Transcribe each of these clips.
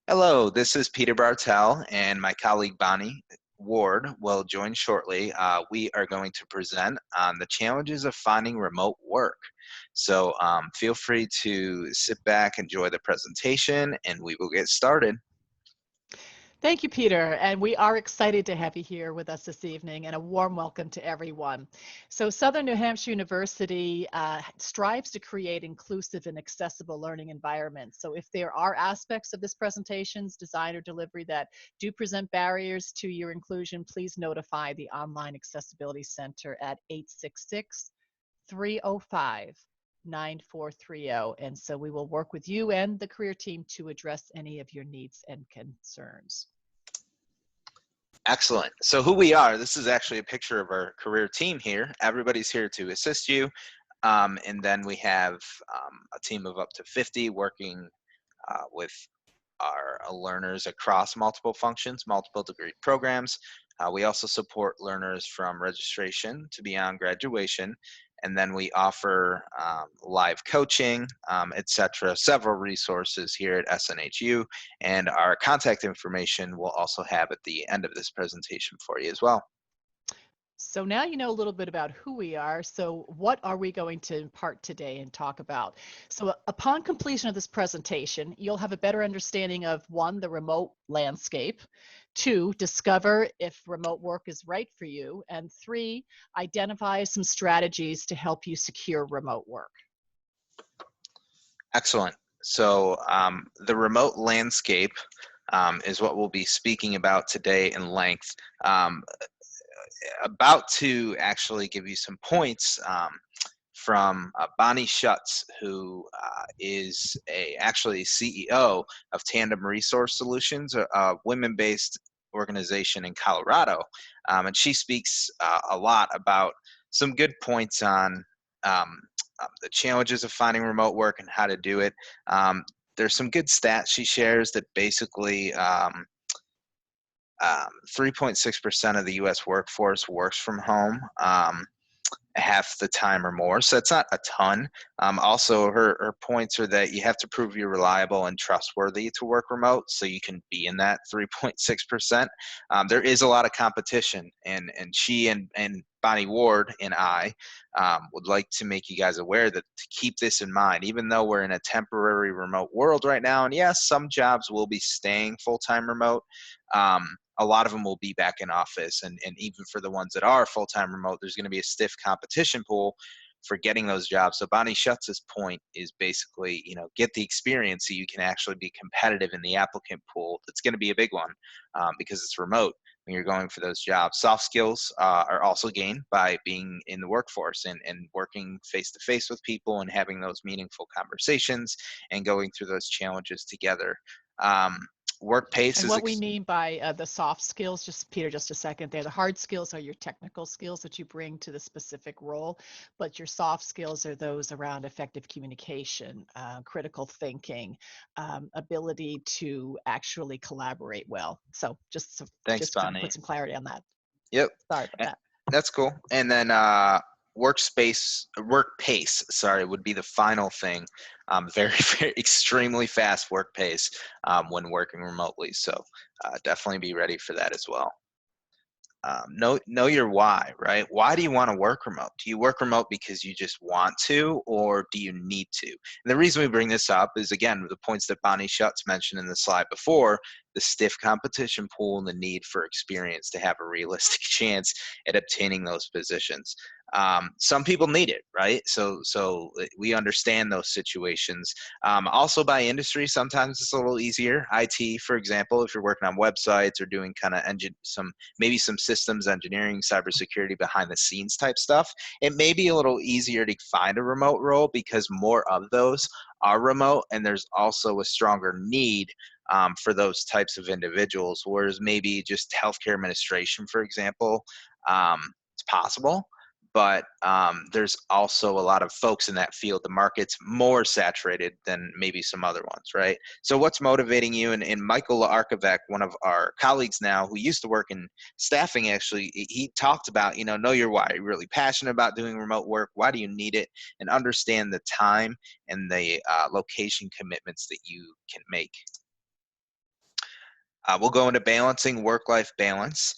Hello, this is Peter Bartell, and my colleague Bonnie Ward will join shortly. We are going to present on the challenges of finding remote work. So feel free to sit back, enjoy the presentation, and we will get started. Thank you, Peter. And we are excited to have you here with us this evening, and a warm welcome to everyone. So Southern New Hampshire University strives to create inclusive and accessible learning environments. So if there are aspects of this presentation's design or delivery that do present barriers to your inclusion, please notify the Online Accessibility Center at 866 305 9430. And so we will work with you and the career team to address any of your needs and concerns. Excellent. So who we are, this is actually a picture of our career team here. Everybody's here to assist you. And then we have a team of up to 50 working with our learners across multiple functions, multiple degree programs. We also support learners from registration to beyond graduation. And then we offer live coaching, etc. Several resources here at SNHU. And our contact information we'll also have at the end of this presentation for you as well. So now you know a little bit about who we are. So what are we going to impart today and talk about? So upon completion of this presentation, you'll have a better understanding of one, the remote landscape, two, discover if remote work is right for you, and three, identify some strategies to help you secure remote work. Excellent. So the remote landscape is what we'll be speaking about today in length. About to actually give you some points from Bonnie Schutz, who is actually CEO of Tandem Resource Solutions, a women-based organization in Colorado. And she speaks a lot about some good points on the challenges of finding remote work and how to do it. There's some good stats she shares that basically 3.6% of the U.S. workforce works from home. Half the time or more. So it's not a ton. Also, her points are that you have to prove you're reliable and trustworthy to work remote so you can be in that 3.6%. There is a lot of competition, and she and Bonnie Ward and I would like to make you guys aware that to keep this in mind, even though we're in a temporary remote world right now, and yes, some jobs will be staying full-time remote, a lot of them will be back in office. And even for the ones that are full-time remote, there's going to be a stiff competition pool for getting those jobs. So Bonnie Schutz's point is basically, get the experience so you can actually be competitive in the applicant pool. That's going to be a big one because it's remote when you're going for those jobs. Soft skills are also gained by being in the workforce and working face-to-face with people and having those meaningful conversations and going through those challenges together. Work pace And is what we mean by the soft skills, just Peter, just a second there, the hard skills are your technical skills that you bring to the specific role, but your soft skills are those around effective communication, critical thinking, ability to actually collaborate well. So Thanks, just to Bonnie. put some clarity on that. Yep. Sorry about Eh, that. That's cool. And then work pace, sorry, would be the final thing. Very, very extremely fast work pace when working remotely. So definitely be ready for that as well. Know your why, right? Why do you want to work remote? Do you work remote because you just want to, or do you need to? And the reason we bring this up is, again, the points that Bonnie Schutz mentioned in the slide before: the stiff competition pool and the need for experience to have a realistic chance at obtaining those positions. Some people need it, right? So we understand those situations. Also, by industry, sometimes it's a little easier. IT, for example, if you're working on websites or doing kind of maybe some systems engineering, cybersecurity, behind the scenes type stuff, it may be a little easier to find a remote role because more of those are remote, and there's also a stronger need for those types of individuals. Whereas maybe just healthcare administration, for example, it's possible. But there's also a lot of folks in that field. The market's more saturated than maybe some other ones, right? So what's motivating you? And Michael Arkovec, one of our colleagues now who used to work in staffing, actually, he talked about, know your why. You're really passionate about doing remote work. Why do you need it? And understand the time and the location commitments that you can make. We'll go into balancing work-life balance.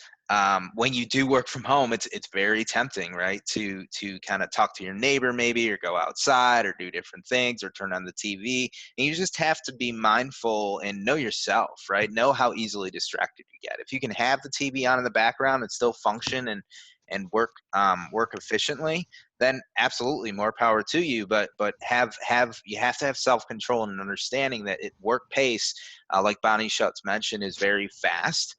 When you do work from home, it's very tempting, right? To kind of talk to your neighbor maybe, or go outside, or do different things, or turn on the TV. And you just have to be mindful and know yourself, right? Know how easily distracted you get. If you can have the TV on in the background and still function and work efficiently, then absolutely more power to you. But have you have to have self control and an understanding that work pace, like Bonnie Schutz mentioned, is very fast.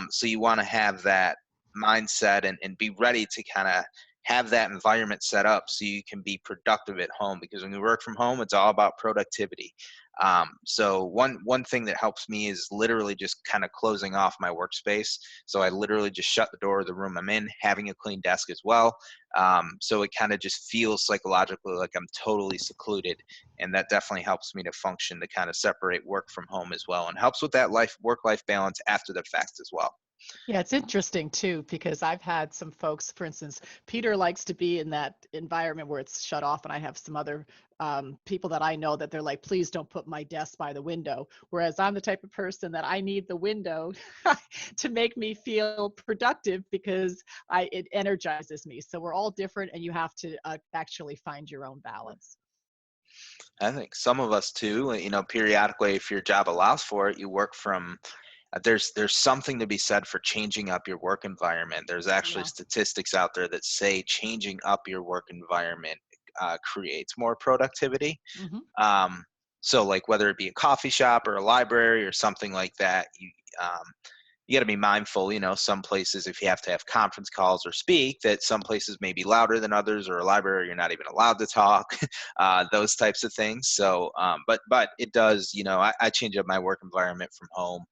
So you want to have that mindset and be ready to kind of have that environment set up so you can be productive at home, because when you work from home, it's all about productivity. So one thing that helps me is literally just kind of closing off my workspace. So I literally just shut the door of the room I'm in, having a clean desk as well. So it kind of just feels psychologically like I'm totally secluded, and that definitely helps me to function, to kind of separate work from home as well, and helps with that work life balance after the fact as well. Yeah, it's interesting too, because I've had some folks, for instance, Peter likes to be in that environment where it's shut off, and I have some other people that I know that they're like, please don't put my desk by the window. Whereas I'm the type of person that I need the window to make me feel productive, because it energizes me. So we're all different, and you have to actually find your own balance. I think some of us too, periodically, if your job allows for it, you work from. There's something to be said for changing up your work environment. There's actually Yeah. statistics out there that say changing up your work environment creates more productivity. Hmm. Um, so like whether it be a coffee shop or a library or something like that, um, you got to be mindful. Some places, if you have to have conference calls or speak, that some places may be louder than others, or a library you're not even allowed to talk. Those types of things. So, but it does. I change up my work environment from home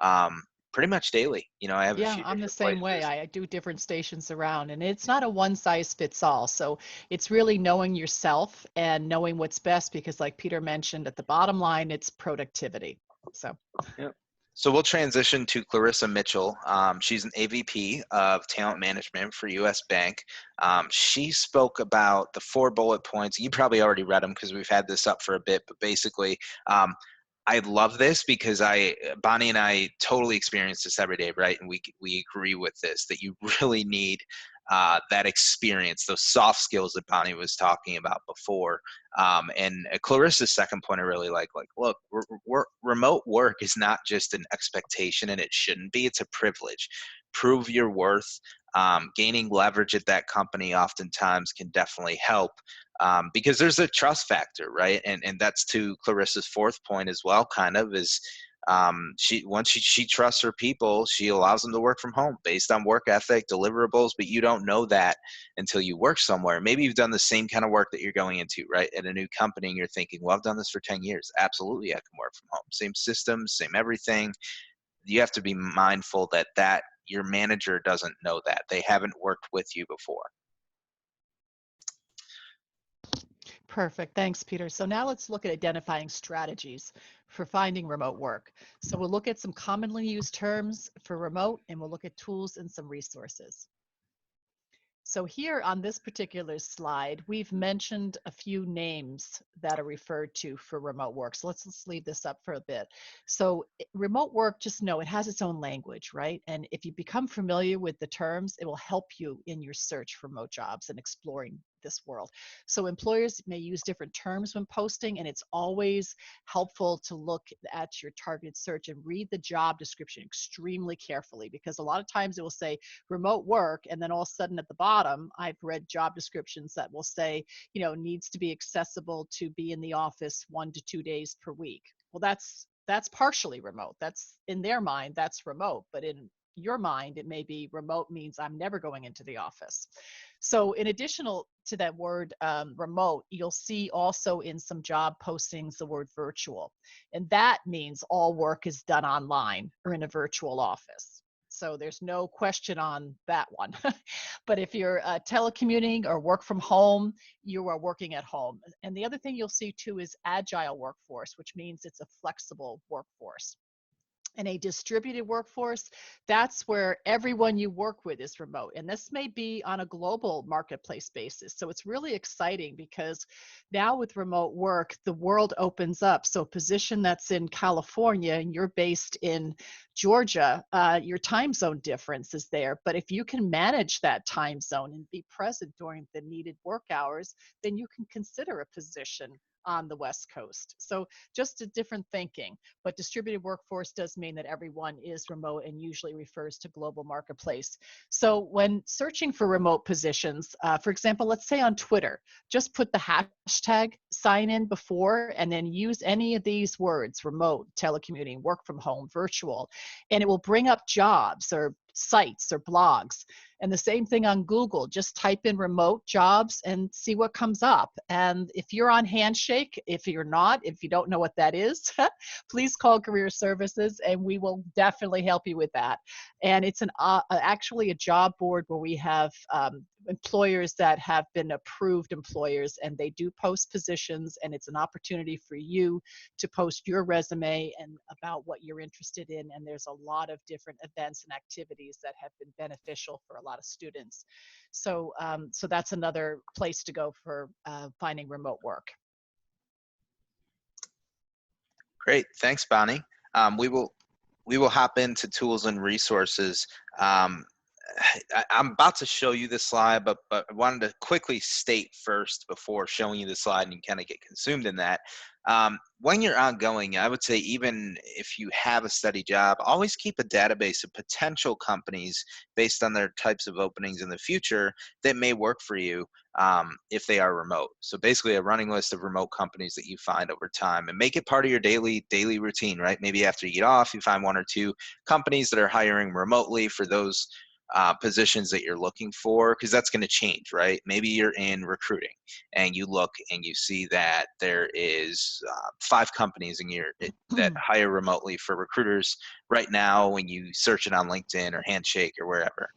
um, pretty much daily. I have a Yeah, few I'm the different same way. places. I do different stations around, and it's not a one size fits all. So it's really knowing yourself and knowing what's best, because, like Peter mentioned, at the bottom line, it's productivity. So, Yep. So we'll transition to Clarissa Mitchell. She's an AVP of Talent Management for U.S. Bank. She spoke about the 4 bullet points. You probably already read them because we've had this up for a bit, but basically, um, I love this because Bonnie and I totally experience this every day, right? And we agree with this, that you really need that experience, those soft skills that Bonnie was talking about before. And Clarissa's second point I really like, look, remote work is not just an expectation, and it shouldn't be. It's a privilege. Prove your worth. Gaining leverage at that company oftentimes can definitely help, because there's a trust factor, right? And that's to Clarissa's fourth point as well, kind of, is once she trusts her people, she allows them to work from home based on work ethic, deliverables. But you don't know that until you work somewhere. Maybe you've done the same kind of work that you're going into, right, at a new company, and you're thinking, well, I've done this for 10 years, absolutely I can work from home, same systems, same everything. You have to be mindful that your manager doesn't know, that they haven't worked with you before. perfect. Thanks, Peter. So now let's look at identifying strategies for finding remote work. So we'll look at some commonly used terms for remote, and we'll look at tools and some resources. So here on this particular slide, we've mentioned a few names that are referred to for remote work. So let's leave this up for a bit. So remote work, just know it has its own language, right? And if you become familiar with the terms, it will help you in your search for remote jobs and exploring this world. So employers may use different terms when posting, and it's always helpful to look at your targeted search and read the job description extremely carefully, because a lot of times it will say remote work, and then all of a sudden at the bottom, I've read job descriptions that will say, needs to be accessible to be in the office 1 to 2 days per week. Well, that's partially remote. That's, in their mind, that's remote, but in your mind, it may be remote means I'm never going into the office. So in addition to that word remote, you'll see also in some job postings the word virtual. And that means all work is done online or in a virtual office. So there's no question on that one. But if you're telecommuting or work from home, you are working at home. And the other thing you'll see too is agile workforce, which means it's a flexible workforce. In a distributed workforce, that's where everyone you work with is remote. And this may be on a global marketplace basis. So it's really exciting because now with remote work, the world opens up. So a position that's in California and you're based in Georgia, your time zone difference is there. But if you can manage that time zone and be present during the needed work hours, then you can consider a position on the West Coast. So just a different thinking. But distributed workforce does mean that everyone is remote and usually refers to global marketplace. So when searching for remote positions, for example, let's say on Twitter, just put the hashtag sign in before and then use any of these words: remote, telecommuting, work from home, virtual, and it will bring up jobs or sites or blogs. And the same thing on Google, just type in remote jobs and see what comes up. And if you're on Handshake, if you're not, if you don't know what that is, please call Career Services and we will definitely help you with that. And it's actually a job board where we have employers that have been approved employers, and they do post positions, and it's an opportunity for you to post your resume and about what you're interested in. And there's a lot of different events and activities that have been beneficial for a lot of students. So that's another place to go for finding remote work. Great, thanks, Bonnie. We will hop into tools and resources. I'm about to show you this slide, but I wanted to quickly state first before showing you the slide and you kind of get consumed in that. When you're ongoing, I would say even if you have a steady job, always keep a database of potential companies based on their types of openings in the future that may work for you if they are remote. So basically, a running list of remote companies that you find over time, and make it part of your daily routine. Right? Maybe after you get off, you find one or two companies that are hiring remotely for those positions that you're looking for, because that's going to change, right? Maybe you're in recruiting and you look and you see that there is 5 companies that hire remotely for recruiters right now when you search it on LinkedIn or Handshake or wherever.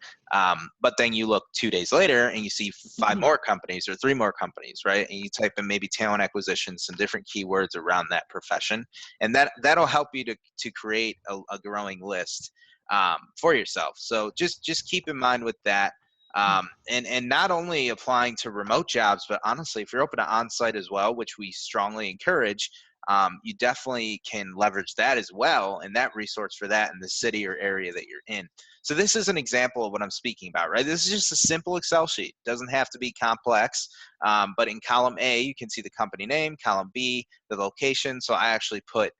But then you look 2 days later and you see 5 more companies or 3 more companies, right? And you type in maybe talent acquisition, some different keywords around that profession, and that'll help you to create a growing list for yourself. So just keep in mind with that. And not only applying to remote jobs, but honestly, if you're open to on-site as well, which we strongly encourage, you definitely can leverage that as well, and that resource for that in the city or area that you're in. So this is an example of what I'm speaking about, right? This is just a simple Excel sheet. It doesn't have to be complex, but in column A, you can see the company name, column B, the location. So I actually put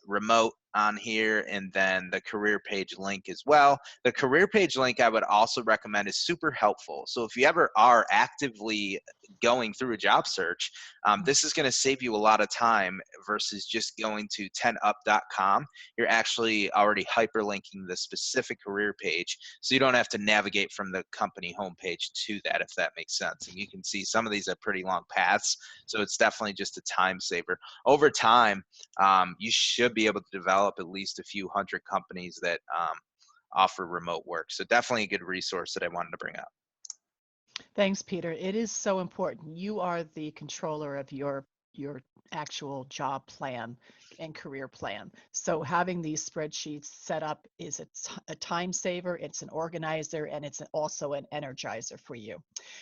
remote on here, and then the career page link as well. The career page link I would also recommend is super helpful. So if you ever are actively going through a job search, this is going to save you a lot of time versus just going to 10up.com. You're actually already hyperlinking the specific career page, so you don't have to navigate from the company homepage to that, if that makes sense. And you can see some of these are pretty long paths, so it's definitely just a time saver. Over time, you should be able to develop at least a few hundred companies that offer remote work. So definitely a good resource that I wanted to bring up. Thanks, Peter. It is so important. You are the controller of your actual job plan and career plan. So having these spreadsheets set up is a time saver, it's an organizer, and it's also an energizer for you.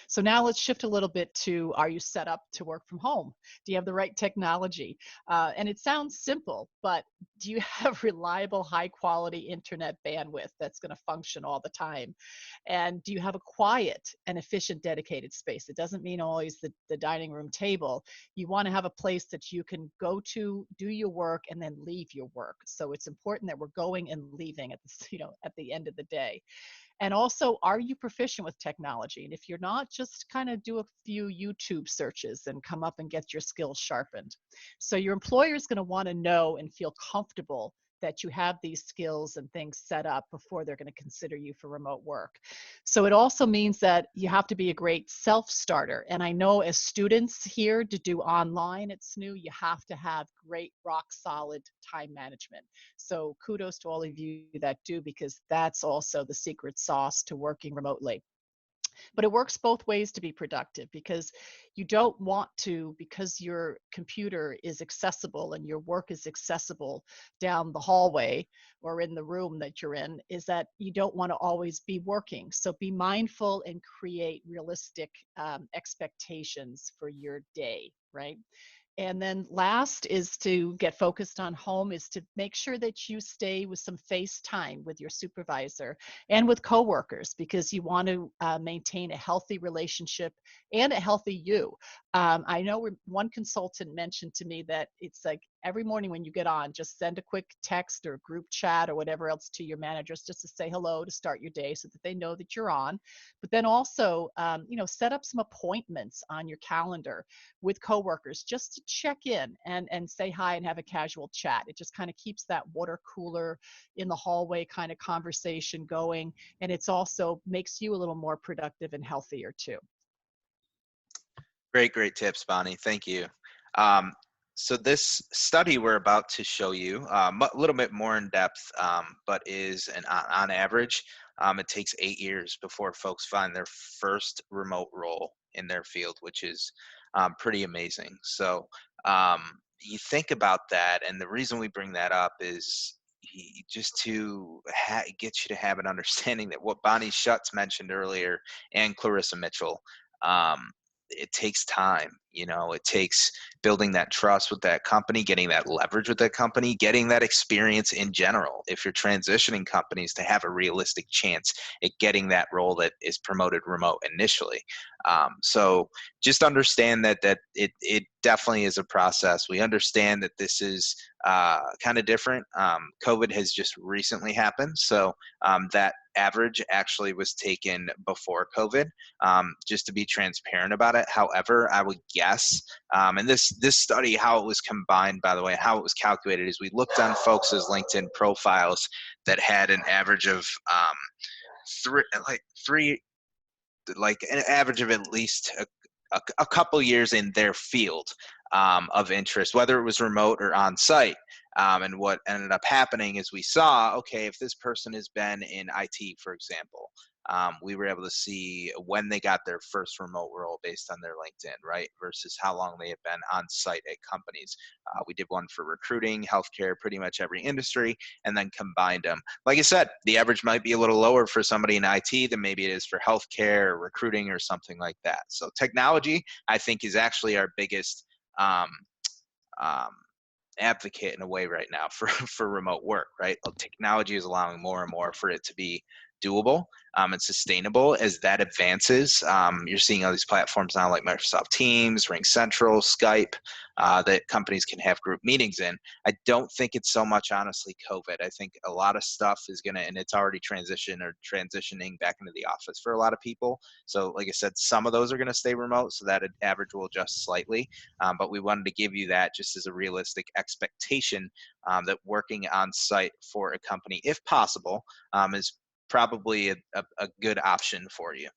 So now let's shift a little bit to, are you set up to work from home? Do you have the right technology? And it sounds simple, but do you have reliable, high quality internet bandwidth that's going to function all the time? And do you have a quiet and efficient dedicated space? It doesn't mean always the dining room table. You want to have a place that you can go to, do your work, and then leave your work. So it's important that we're going and leaving at at the end of the day. And also, are you proficient with technology? And if you're not, just kind of do a few YouTube searches and come up and get your skills sharpened. So your employer is going to want to know and feel comfortable that you have these skills and things set up before they're going to consider you for remote work. So it also means that you have to be a great self-starter. And I know as students here to do online at SNHU, you have to have great rock solid time management. So kudos to all of you that do, because that's also the secret sauce to working remotely. But it works both ways to be productive, because you don't want to, because your computer is accessible and your work is accessible down the hallway or in the room that you're in, is that you don't want to always be working. So be mindful and create realistic expectations for your day, right? And then last is to get focused on home, is to make sure that you stay with some face time with your supervisor and with coworkers, because you want to maintain a healthy relationship and a healthy you. I know one consultant mentioned to me that it's like every morning when you get on, just send a quick text or group chat or whatever else to your managers, just to say hello to start your day so that they know that you're on. But then also, set up some appointments on your calendar with coworkers just to check in and say hi and have a casual chat. It just kind of keeps that water cooler in the hallway kind of conversation going. And it's also makes you a little more productive and healthier too. Great tips, Bonnie. Thank you. Um, so this study we're about to show you, a little bit more in depth, but is on average, it takes 8 years before folks find their first remote role in their field, which is pretty amazing. So um, you think about that, and the reason we bring that up is just to get you to have an understanding that what Bonnie Schutz mentioned earlier and Clarissa Mitchell. It takes time. It takes building that trust with that company, getting that leverage with that company, getting that experience in general, if you're transitioning companies, to have a realistic chance at getting that role that is promoted remote initially. So just understand that it definitely is a process. We understand that this is kind of different. COVID has just recently happened, so that average actually was taken before COVID, just to be transparent about it. However, I would guess, and this study, how it was combined, by the way, how it was calculated, is we looked on folks' LinkedIn profiles that had an average of three, like an average of at least a couple years in their field of interest, whether it was remote or on site. And what ended up happening is we saw, okay, if this person has been in IT, for example, we were able to see when they got their first remote role based on their LinkedIn, right? Versus how long they have been on site at companies. We did one for recruiting, healthcare, pretty much every industry, and then combined them. Like I said, the average might be a little lower for somebody in IT than maybe it is for healthcare or recruiting or something like that. So technology, I think, is actually our biggest um, um, advocate in a way right now for for remote work, right? Technology is allowing more and more for it to be doable and sustainable. As that advances, you're seeing all these platforms now like Microsoft Teams, Ring Central, Skype, that companies can have group meetings in. I don't think it's so much, honestly, COVID. I think a lot of stuff is going to, and it's already transitioning back into the office for a lot of people. So like I said, some of those are going to stay remote, so that average will adjust slightly. But we wanted to give you that just as a realistic expectation, that working on site for a company, if possible, is probably a good option for you.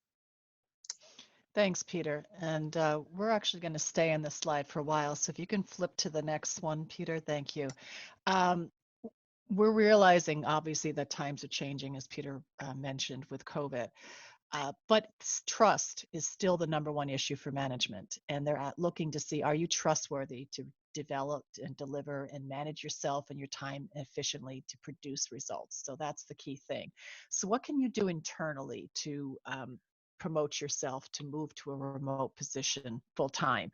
Thanks, Peter. And we're actually going to stay on this slide for a while. So if you can flip to the next one, Peter, thank you. Um, we're realizing, obviously, that times are changing, as Peter mentioned, with COVID. But trust is still the number one issue for management. And they're looking to see, are you trustworthy to develop and deliver and manage yourself and your time efficiently to produce results? So that's the key thing. So what can you do internally to promote yourself to move to a remote position full time?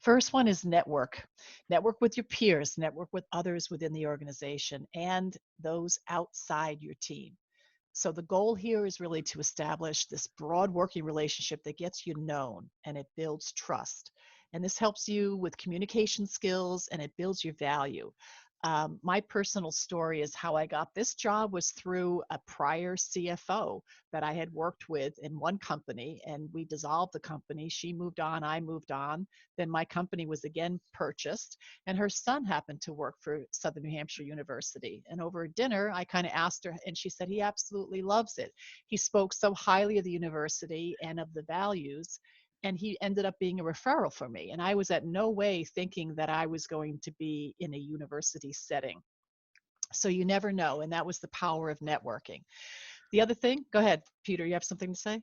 First one is network. Network with your peers, network with others within the organization and those outside your team. So the goal here is really to establish this broad working relationship that gets you known and it builds trust. And this helps you with communication skills and it builds your value. My personal story is how I got this job was through a prior CFO that I had worked with in one company, and we dissolved the company. She moved on, I moved on. Then my company was again purchased, and her son happened to work for Southern New Hampshire University. And over dinner, I kind of asked her, and she said he absolutely loves it. He spoke so highly of the university and of the values, and he ended up being a referral for me. And I was at no way thinking that I was going to be in a university setting. So you never know. And that was the power of networking. The other thing, go ahead, Peter, you have something to say?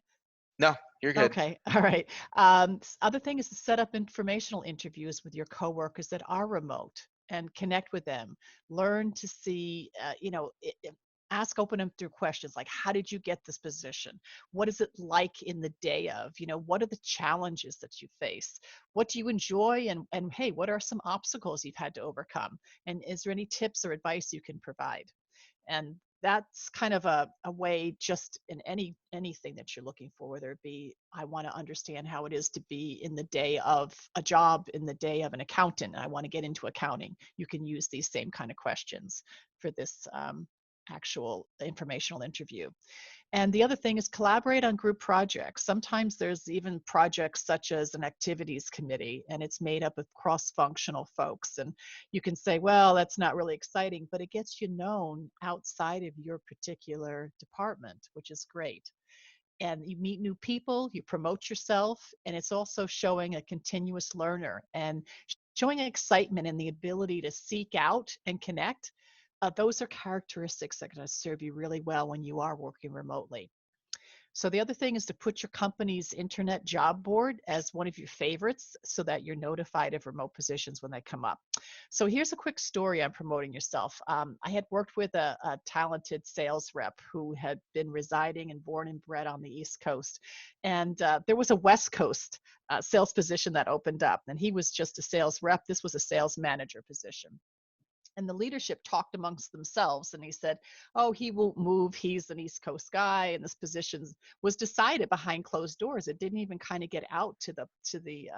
No, you're good. Okay, all right. Other thing is to set up informational interviews with your coworkers that are remote and connect with them. Learn to see, ask open-ended questions like, how did you get this position? What is it like in the day of? What are the challenges that you face? What do you enjoy? And hey, what are some obstacles you've had to overcome? And is there any tips or advice you can provide? And that's kind of a way, just in anything that you're looking for, whether it be, I want to understand how it is to be in the day of a job, in the day of an accountant, and I want to get into accounting. You can use these same kind of questions for this actual informational interview. And the other thing is collaborate on group projects. Sometimes there's even projects such as an activities committee, and it's made up of cross-functional folks. And you can say, well, that's not really exciting, but it gets you known outside of your particular department, which is great. And you meet new people, you promote yourself, and it's also showing a continuous learner and showing excitement and the ability to seek out and connect. Those are characteristics that are going to serve you really well when you are working remotely. So the other thing is to put your company's internet job board as one of your favorites so that you're notified of remote positions when they come up. So here's a quick story on promoting yourself. I had worked with a talented sales rep who had been residing and born and bred on the East Coast. And there was a West Coast sales position that opened up, and he was just a sales rep. This was a sales manager position. And the leadership talked amongst themselves, and he said, oh, he won't move, he's an East Coast guy, and this position was decided behind closed doors. It didn't even kind of get out to the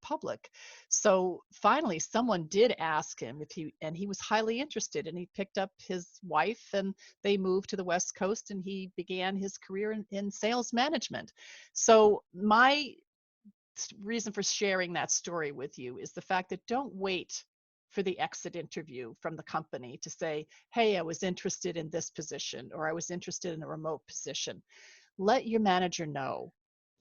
public. So finally someone did ask him if he was highly interested, and he picked up his wife and they moved to the West Coast, and he began his career in sales management. So my reason for sharing that story with you is the fact that don't wait for the exit interview from the company to say, hey, I was interested in this position, or I was interested in a remote position. Let your manager know.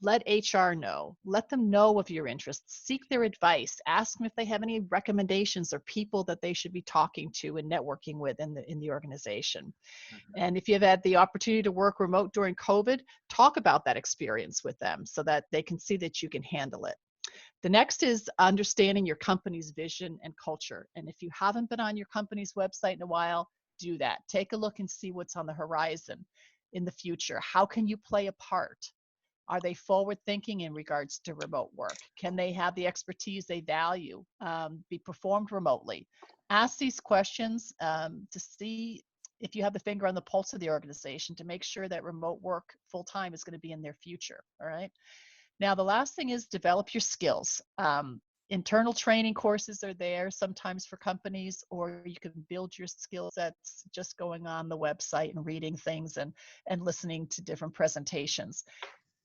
Let HR know. Let them know of your interests. Seek their advice. Ask them if they have any recommendations or people that they should be talking to and networking with in the organization. Mhm. And if you've had the opportunity to work remote during COVID, talk about that experience with them so that they can see that you can handle it. The next is understanding your company's vision and culture. And if you haven't been on your company's website in a while, do that. Take a look and see what's on the horizon in the future. How can you play a part? Are they forward thinking in regards to remote work? Can they have the expertise they value be performed remotely? Ask these questions to see if you have the finger on the pulse of the organization to make sure that remote work full time is going to be in their future. All right. Now, the last thing is develop your skills. Internal training courses are there sometimes for companies, or you can build your skill sets just going on the website and reading things and listening to different presentations.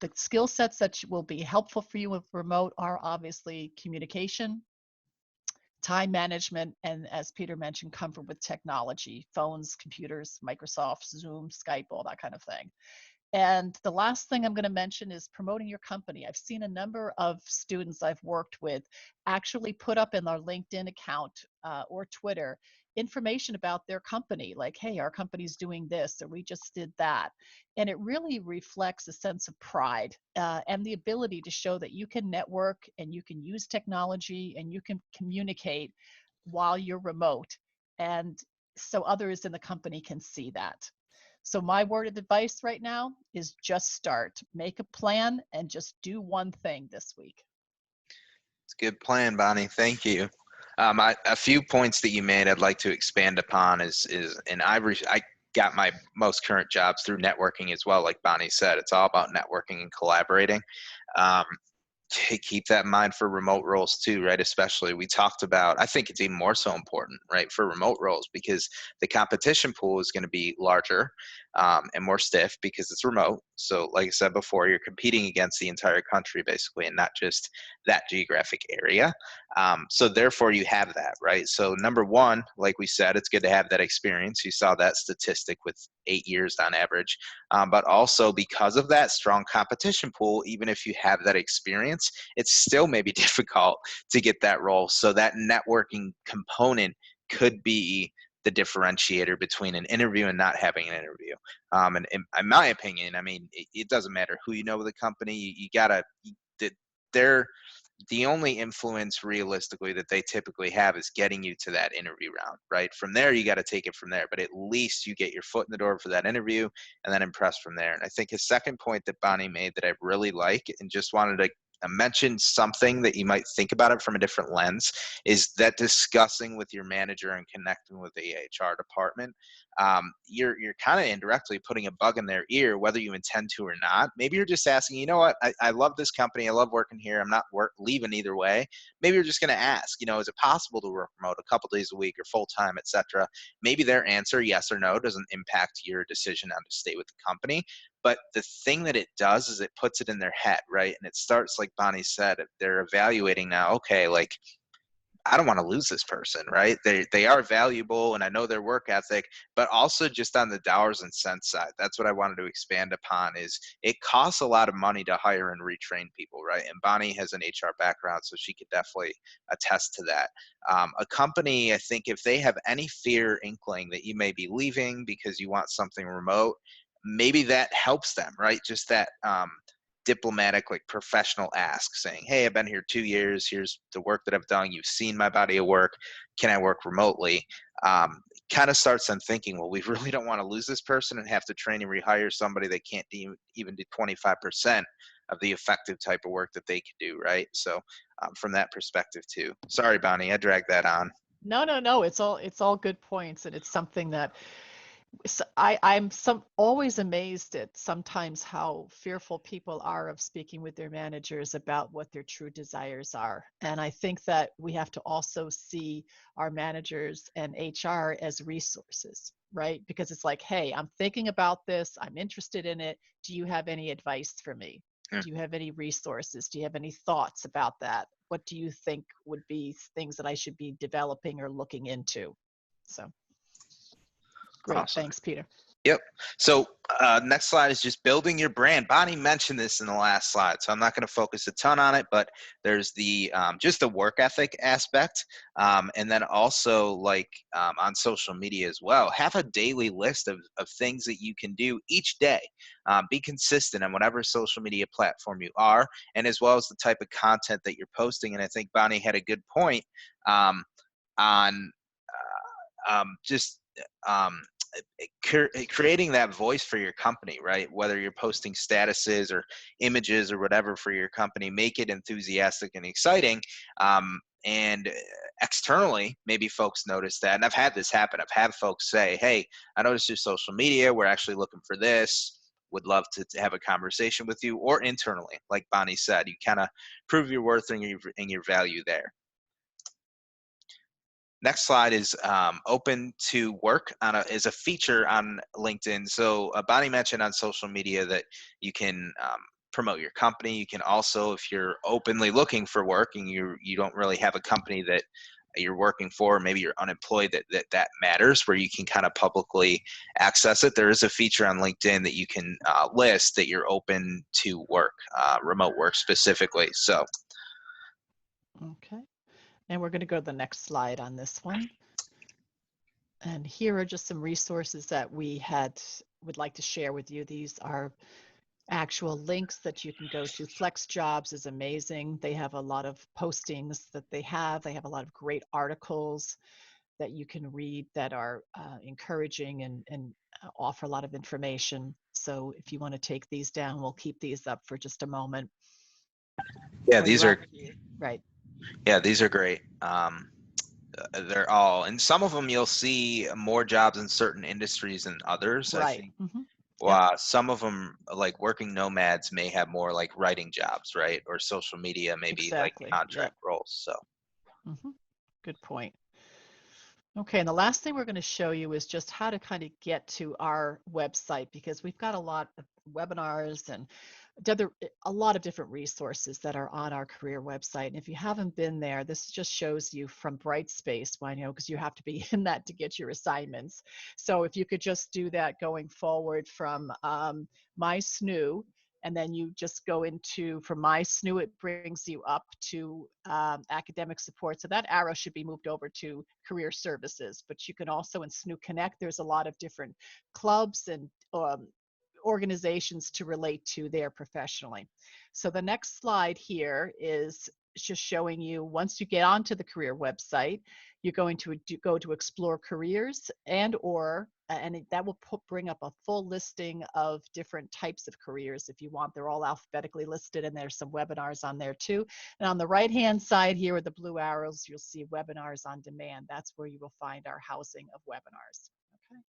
The skill sets that will be helpful for you with remote are obviously communication, time management, and as Peter mentioned, comfort with technology, phones, computers, Microsoft, Zoom, Skype, all that kind of thing. And the last thing I'm going to mention is promoting your company. I've seen a number of students I've worked with actually put up in their LinkedIn account or Twitter information about their company, like, hey, our company's doing this, or we just did that. And it really reflects a sense of pride and the ability to show that you can network and you can use technology and you can communicate while you're remote. And so others in the company can see that. So my word of advice right now is just start. Make a plan and just do one thing this week. It's a good plan, Bonnie. Thank you. A few points that you made I'd like to expand upon and I got my most current jobs through networking as well. Like Bonnie said, it's all about networking and collaborating. Um, keep that in mind for remote roles too, right? Especially we talked about, I think it's even more so important, right, for remote roles because the competition pool is going to be larger and more stiff because it's remote. So like I said before, you're competing against the entire country basically and not just that geographic area. So therefore you have that, right? So number one, like we said, it's good to have that experience. You saw that statistic with 8 years on average. But also because of that strong competition pool, even if you have that experience, it's still maybe difficult to get that role. So that networking component could be the differentiator between an interview and not having an interview. And in my opinion, I mean, it doesn't matter who you know with the company. You gotta. They're the only influence realistically that they typically have is getting you to that interview round, right? From there, you got to take it from there. But at least you get your foot in the door for that interview and then impress from there. And I think his second point that Bonnie made that I really like and just wanted to mention something that you might think about it from a different lens is that discussing with your manager and connecting with the HR department, you're kind of indirectly putting a bug in their ear, whether you intend to or not. Maybe you're just asking, you know what, I love this company, I love working here, I'm not leaving either way. Maybe you're just going to ask, is it possible to work remote a couple days a week or full time, etc. Maybe their answer, yes or no, doesn't impact your decision on to stay with the company. But the thing that it does is it puts it in their head, right? And it starts, like Bonnie said, they're evaluating now, okay, like, I don't want to lose this person, right? They are valuable, and I know their work ethic, but also just on the dollars and cents side. That's what I wanted to expand upon. Is it costs a lot of money to hire and retrain people, right? And Bonnie has an HR background, so she could definitely attest to that. A company, I think, if they have any fear inkling that you may be leaving because you want something remote, maybe that helps them, right? Just that diplomatic, like professional ask saying, hey, I've been here 2 years, here's the work that I've done, you've seen my body of work, can I work remotely? Kind of starts them thinking, well, we really don't want to lose this person and have to train and rehire somebody that can't even do 25% of the effective type of work that they could do, right? So from that perspective too. Sorry, Bonnie, I dragged that on. No, no, no. It's all good points, and it's something that I'm always amazed at sometimes how fearful people are of speaking with their managers about what their true desires are. And I think that we have to also see our managers and HR as resources, right? Because it's like, hey, I'm thinking about this, I'm interested in it. Do you have any advice for me? Mm, Do you have any resources? Do you have any thoughts about that? What do you think would be things that I should be developing or looking into? So great. awesome. Thanks, Peter. Yep. So next slide is just building your brand. Bonnie mentioned this in the last slide, so I'm not going to focus a ton on it, but there's the just the work ethic aspect, and then also like on social media as well. Have a daily list of things that you can do each day. Be consistent on whatever social media platform you are, and as well as the type of content that you're posting. And I think Bonnie had a good point on just um, creating that voice for your company, right? Whether you're posting statuses or images or whatever for your company, make it enthusiastic and exciting. And externally, maybe folks notice that. And I've had this happen. I've had folks say, hey, I noticed your social media. We're actually looking for this. Would love to have a conversation with you. Or internally, like Bonnie said, you kind of prove your worth and your value there. Next slide is open to work is a feature on LinkedIn. So Bonnie mentioned on social media that you can promote your company. You can also, if you're openly looking for work and you don't really have a company that you're working for, maybe you're unemployed, that matters, where you can kind of publicly access it. There is a feature on LinkedIn that you can list that you're open to work, remote work specifically. So Okay. And we're going to go to the next slide on this one. And here are just some resources that would like to share with you. These are actual links that you can go to. Flex Jobs is amazing. They have a lot of postings that they have. They have a lot of great articles that you can read that are encouraging and offer a lot of information. So if you want to take these down, we'll keep these up for just a moment. yeah, Or you're right. these are great. They're all, and some of them you'll see more jobs in certain industries than others. I Right. think Yep. some of them, like working nomads, may have more like writing jobs, right? Or social media, maybe like Exactly. Yep. contract roles. So hmm Good point. Okay, and the last thing we're going to show you is just how to kind of get to our website, because we've got a lot of webinars and a lot of different resources that are on our career website. And if you haven't been there, this just shows you from Brightspace, well, I know, because you have to be in that to get your assignments. So if you could just do that going forward from My SNHU, And then you just go into, from my SNHU, it brings you up to academic support. So that arrow should be moved over to career services. But you can also, in SNHU Connect, there's a lot of different clubs and organizations to relate to there professionally. So the next slide here is just showing you, once you get onto the career website, you're going to go to explore careers, and that will bring up a full listing of different types of careers if you want. They're all alphabetically listed, and there's some webinars on there too. And on the right hand side here with the blue arrows, you'll see webinars on demand. That's where you will find our housing of webinars. Okay.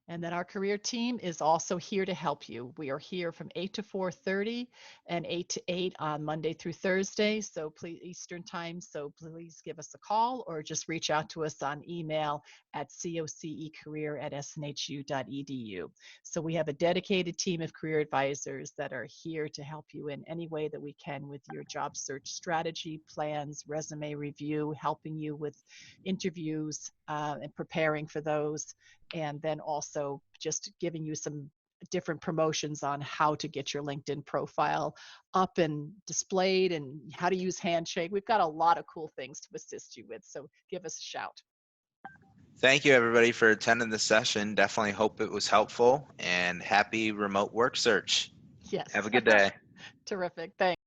And then our career team is also here to help you. We are here from 8 to 4:30 and 8 to 8 on Monday through Thursday, so please, Eastern time. So please give us a call or just reach out to us on email at cocecareer@snhu.edu. So we have a dedicated team of career advisors that are here to help you in any way that we can with your job search strategy, plans, resume review, helping you with interviews and preparing for those, and then also just giving you some different promotions on how to get your LinkedIn profile up and displayed and how to use Handshake. We've got a lot of cool things to assist you with, so give us a shout. Thank you, everybody, for attending the session. Definitely hope it was helpful, and happy remote work search. Yes. Have a good day. Terrific. Thanks.